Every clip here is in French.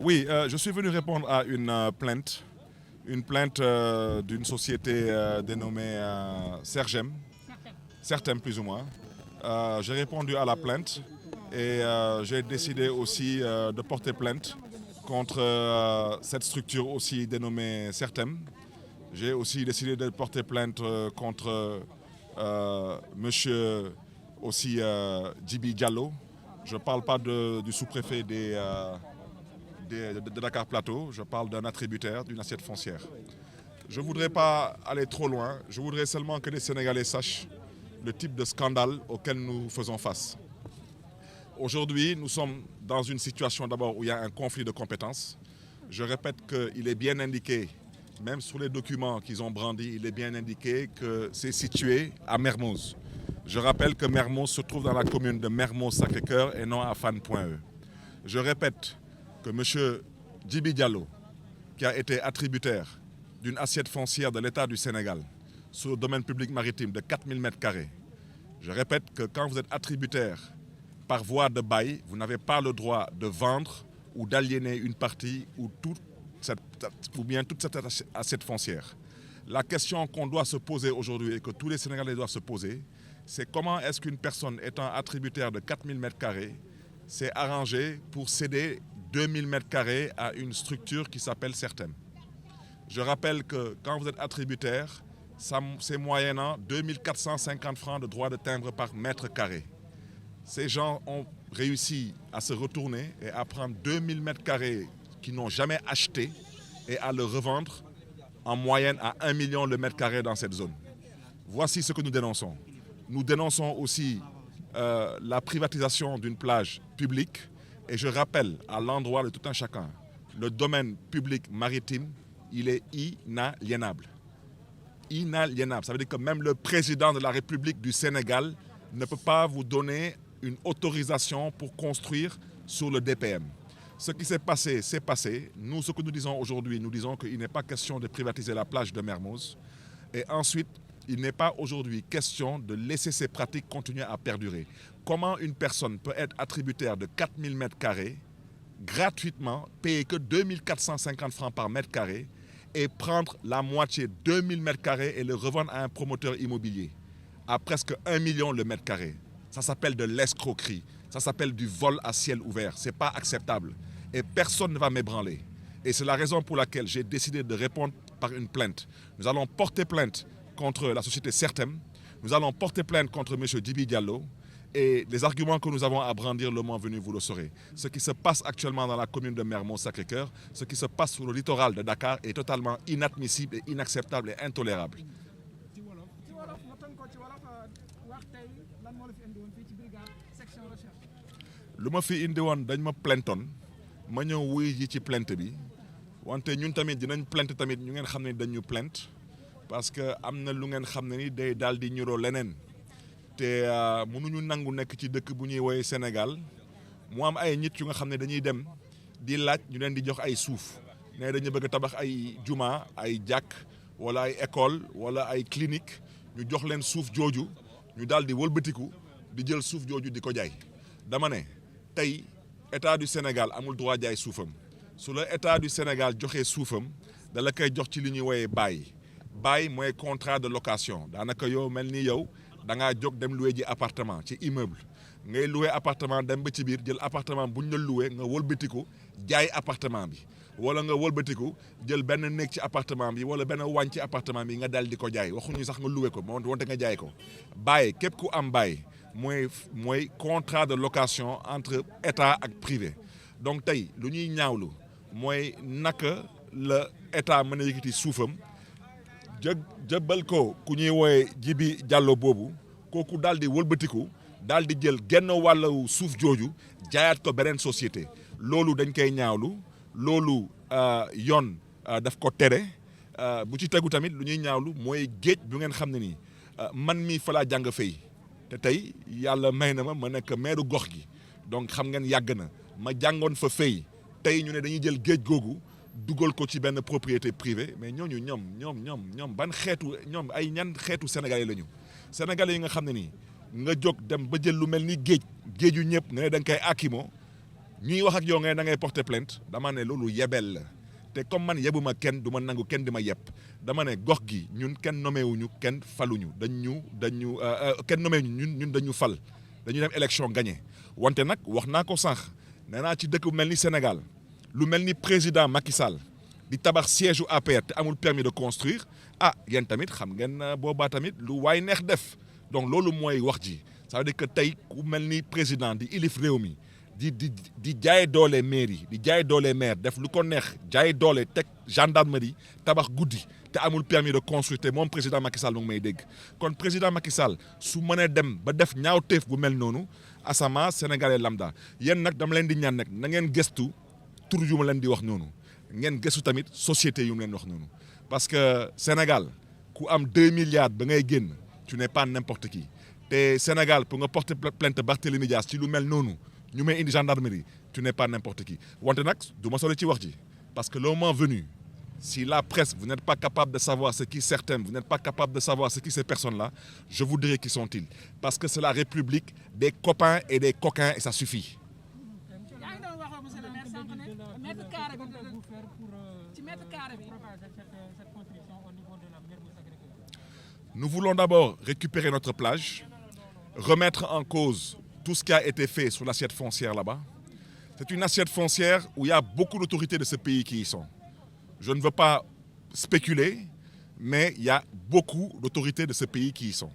Oui, je suis venu répondre à une plainte d'une société dénommée Sergem, Certem plus ou moins. J'ai répondu à la plainte et j'ai décidé aussi de porter plainte contre cette structure aussi dénommée Certem. J'ai aussi décidé de porter plainte contre monsieur aussi Djibi Diallo. Je ne parle pas du sous-préfet de Dakar Plateau, je parle d'un attributaire d'une assiette foncière. Je ne voudrais pas aller trop loin, je voudrais seulement que les Sénégalais sachent le type de scandale auquel nous faisons face. Aujourd'hui, nous sommes dans une situation d'abord où il y a un conflit de compétences. Je répète qu'il est bien indiqué, même sur les documents qu'ils ont brandis, il est bien indiqué que c'est situé à Mermoz. Je rappelle que Mermoz se trouve dans la commune de Mermoz-Sacré-Cœur et non à Fann.E. Je répète que M. Djibi Diallo, qui a été attributaire d'une assiette foncière de l'État du Sénégal sur le domaine public maritime de 4000 m², je répète que quand vous êtes attributaire par voie de bail, vous n'avez pas le droit de vendre ou d'aliéner une partie ou bien toute cette assiette foncière. La question qu'on doit se poser aujourd'hui et que tous les Sénégalais doivent se poser, c'est comment est-ce qu'une personne étant attributaire de 4000 m² s'est arrangée pour céder 2000 m² à une structure qui s'appelle Certem. Je rappelle que quand vous êtes attributaire, c'est moyennant 2450 francs de droit de timbre par mètre carré. Ces gens ont réussi à se retourner et à prendre 2000 m² qu'ils n'ont jamais acheté et à le revendre en moyenne à 1 million le mètre carré dans cette zone. Voici ce que nous dénonçons. Nous dénonçons aussi la privatisation d'une plage publique. Et je rappelle à l'endroit de tout un chacun, le domaine public maritime, il est inaliénable. Inaliénable. Ça veut dire que même le président de la République du Sénégal ne peut pas vous donner une autorisation pour construire sur le DPM. Ce qui s'est passé, c'est passé. Nous, ce que nous disons aujourd'hui, nous disons qu'il n'est pas question de privatiser la plage de Mermoz. Et ensuite, il n'est pas aujourd'hui question de laisser ces pratiques continuer à perdurer. Comment une personne peut être attributaire de 4000 m² gratuitement, payer que 2450 francs par mètre carré et prendre la moitié, 2000 m² et le revendre à un promoteur immobilier à presque 1 million le mètre carré. Ça s'appelle de l'escroquerie, ça s'appelle du vol à ciel ouvert. Ce n'est pas acceptable et personne ne va m'ébranler. Et c'est la raison pour laquelle j'ai décidé de répondre par une plainte. Nous allons porter plainte contre la société Certem, nous allons porter plainte contre M. Djibi Diallo et les arguments que nous avons à brandir le moment venu, vous le saurez. Ce qui se passe actuellement dans la commune de Mermoz-Sacré-Cœur, ce qui se passe sur le littoral de Dakar est totalement inadmissible et inacceptable et intolérable. lu ma fi indi woon dañ ma plaintoon ma ñëw wuy ji ci plainte bi wante ñun tamit dinañ plainte tamit ñu ngeen xam ne dañu plainte parce que am na lu ngeen xam ne ni day daal di ñuroo leneen te mënuñu nangu nekk ci dëkk bu ñuy woowee Sénégal mu am ay nit yu nga xam ne dañuy dem di laaj ñu leen di jox ay suuf ne dañu bëgg a tabax ay juma ay jàkk wala ay école wala ay clinique ñu jox leen suuf jooju ñu daal di wëlbatiku di jël suuf jooju di ko jaay dama ne tey état du Sénégal amul droit jaay suufam su la état du Sénégal joxee suufam da la koy jox ci li ñuy woowee bail mooy contrat de location daanaka yow mel ni yow da ngaa jóg dem loué ji appartement ci immeuble ngay loué appartement dem ba ci biir jël appartement bu ñu la loué nga wëlbatiku jaay appartement bi wala nga wëlbatiku jël benn néeg ci appartement bi wala benn wàññ ci appartement bi nga dal di ko jaay waxuñu sax nga loué ko wante nga jaay ko bail képp ku am bail mooy contrat de location entre état ak privé donc tey lu ñuy ñaawlu mooy naka la état mën a yëkkati suufam jëbbal ko ku ñuy wooye Djibi Diallo boobu kooku daal di wëlbatiku daal di jël genn wàllu suuf jooju jaayaat ko beneen société loolu dañ koy ñaawlu loolu yoon daf ko tere bu ci tegu tamit lu ñuy ñaawlu mooy géej bu ngeen xam ne nii man mii fa laa jàng fay te tey yàlla may na ma nekk maire gox gi donc xam ngeen yàgg na ma jàngoon fa fay tey ñu ne dañuy jël géej googu dugal ko ci benn propriété privée mais ñooñu ñoom ban xeetu ñoom ay ñan xeetu sénégalais lañu sénégalais yi nga xam ne nii nga jóg dem ba jël lu mel ni géeju ñëpp ne da nga koy akimoo ñuy wax ak yow ngay da ngay porter plainte dama ne loolu yebel la te comme man yebuma kenn du ma nangu kenn di ma yeb dama ne gox gi ñun kenn nommé wuñu kenn faluñu dañu kenn nommé ñun dañu fal dañu dem élection gagné wante nag wax naa ko sànq nee naa ci dëkk bu mel ni Sénégal lu mel ni président Macky Sall di tabax siège u APR te amul permis de construire ah yéen tamit xam ngeen boobaa tamit lu waay neex def donc loolu mooy wax ji ça veut dire que tey ku mel ni président di ilif réew mi di jaay doole mairie di jaay doole maire def lu ko neex jaay doole teg gendarmerie tabax guddi te amul permis de construire te moom président Macky Sall mu ngi may dégg kon président Macky Sall su mënee dem ba def ñaawteef bu mel noonu asama sénégalais lambda yéen nag dama leen di ñaan nag na ngeen gëstu tur yu ma leen di wax noonu ngeen gëstu tamit société yu mu leen wax noonu parce que Sénégal ku am 2 milliards ba ngay génn tu n'es pas n'importe qui te Sénégal pour nga porter plainte Barthélémy Dias ci lu mel noonu ñu may indi gendarmerie tu n'es pas n'importe qui wante nag du ma solo ci wax ji parce que le moment venu si la presse vous n'êtes pas capable de savoir ce qui certains vous n'êtes pas capable de savoir ce qui ces personnes-là je vous dirai qui sont-ils parce que c'est la République des copains et des coquins et ça suffit. Nous voulons d'abord récupérer notre plage, remettre en cause tout ce qui a été fait sur l'assiette foncière là-bas. C'est une assiette foncière où il y a beaucoup d'autorités de ce pays qui y sont. Je ne veux pas spéculer, mais il y a beaucoup d'autorités de ce pays qui y sont.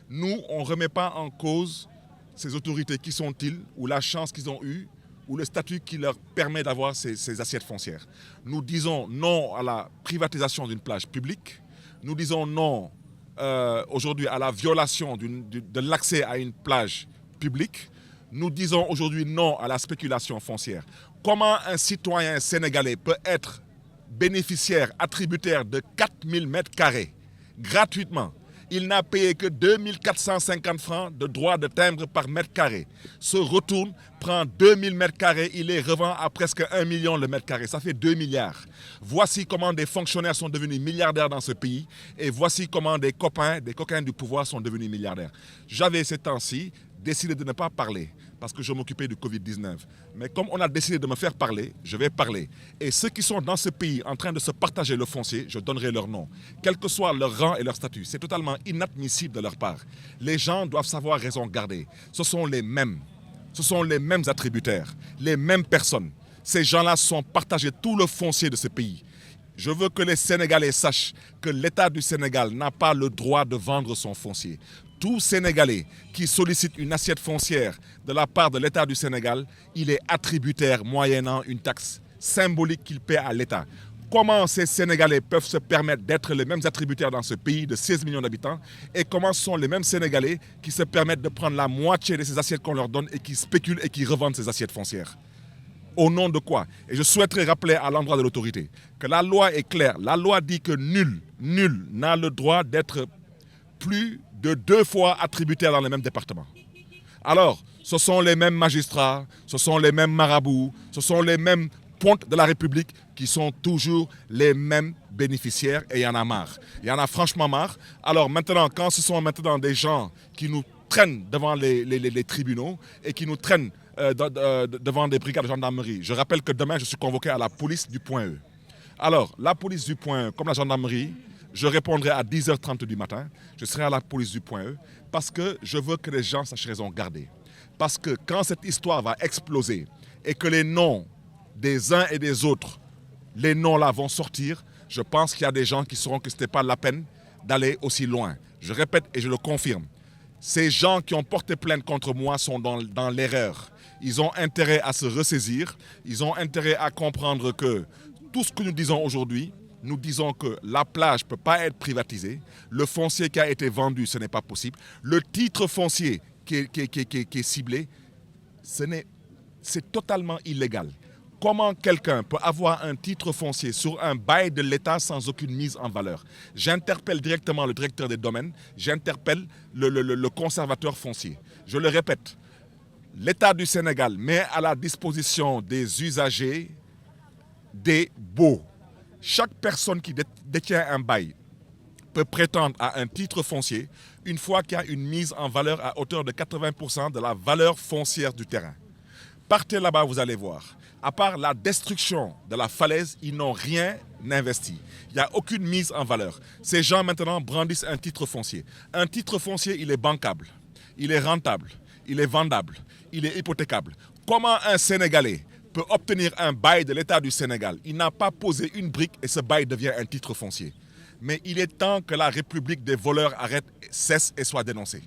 Nous, on ne remet pas en cause ces autorités. Qui sont-ils, ou la chance qu'ils ont eue, ou le statut qui leur permet d'avoir ces assiettes foncières. Nous disons non à la privatisation d'une plage publique. Nous disons non aujourd'hui à la violation de l'accès à une plage publique. Nous disons aujourd'hui non à la spéculation foncière. Comment un citoyen sénégalais peut être bénéficiaire, attributaire de 4000 mètres carrés gratuitement? Il n'a payé que 2450 francs de droit de timbre par mètre carré. Se retourne, prend 2000 mètres carrés, il les revend à presque 1 million le mètre carré. Ça fait 2 milliards. Voici comment des fonctionnaires sont devenus milliardaires dans ce pays et voici comment des coquins du pouvoir sont devenus milliardaires. J'avais ces temps-ci décidé de ne pas parler parce que je m'occupais du Covid-19. Mais comme on a décidé de me faire parler, je vais parler. Et ceux qui sont dans ce pays en train de se partager le foncier, je donnerai leur nom. Quel que soit leur rang et leur statut, c'est totalement inadmissible de leur part. Les gens doivent savoir raison garder. Ce sont les mêmes attributaires, les mêmes personnes. Ces gens-là sont partagés tout le foncier de ce pays. Je veux que les Sénégalais sachent que l'État du Sénégal n'a pas le droit de vendre son foncier. Tout Sénégalais qui sollicite une assiette foncière de la part de l'État du Sénégal, il est attributaire moyennant une taxe symbolique qu'il paie à l'État. Comment ces Sénégalais peuvent se permettre d'être les mêmes attributaires dans ce pays de 16 millions d'habitants et comment sont les mêmes Sénégalais qui se permettent de prendre la moitié de ces assiettes qu'on leur donne et qui spéculent et qui revendent ces assiettes foncières? Au nom de quoi? Et je souhaiterais rappeler à l'endroit de l'autorité que la loi est claire. La loi dit que nul n'a le droit d'être plus de 2 fois attributaire dans le même département. Alors, ce sont les mêmes magistrats, ce sont les mêmes marabouts, ce sont les mêmes pontes de la République qui sont toujours les mêmes bénéficiaires et il y en a marre. Il y en a franchement marre. Alors maintenant, quand ce sont maintenant des gens qui nous traînent devant les tribunaux et qui nous traînent devant des brigades de gendarmerie, je rappelle que demain, je suis convoqué à la police du Point E. Alors, la police du Point E, comme la gendarmerie, je répondrai à 10h30 du matin. Je serai à la police du Point E parce que je veux que les gens sachent raison garder. Parce que quand cette histoire va exploser et que les noms des uns et des autres, les noms là vont sortir, je pense qu'il y a des gens qui sauront que ce n'était pas la peine d'aller aussi loin. Je répète et je le confirme. Ces gens qui ont porté plainte contre moi sont dans l'erreur. Ils ont intérêt à se ressaisir. Ils ont intérêt à comprendre que tout ce que nous disons aujourd'hui, nous disons que la plage ne peut pas être privatisée. Le foncier qui a été vendu, ce n'est pas possible. Le titre foncier qui est ciblé, c'est totalement illégal. Comment quelqu'un peut avoir un titre foncier sur un bail de l'État sans aucune mise en valeur? J'interpelle directement le directeur des domaines, j'interpelle le conservateur foncier. Je le répète, l'État du Sénégal met à la disposition des usagers des baux. Chaque personne qui détient un bail peut prétendre à un titre foncier une fois qu'il y a une mise en valeur à hauteur de 80% de la valeur foncière du terrain. Partez là-bas, vous allez voir. À part la destruction de la falaise, ils n'ont rien investi. Il n'y a aucune mise en valeur. Ces gens maintenant brandissent un titre foncier. Un titre foncier, il est bancable, il est rentable, il est vendable, il est hypothécable. Comment un Sénégalais peut obtenir un bail de l'État du Sénégal? Il n'a pas posé une brique et ce bail devient un titre foncier. Mais il est temps que la République des voleurs arrête, cesse et soit dénoncée.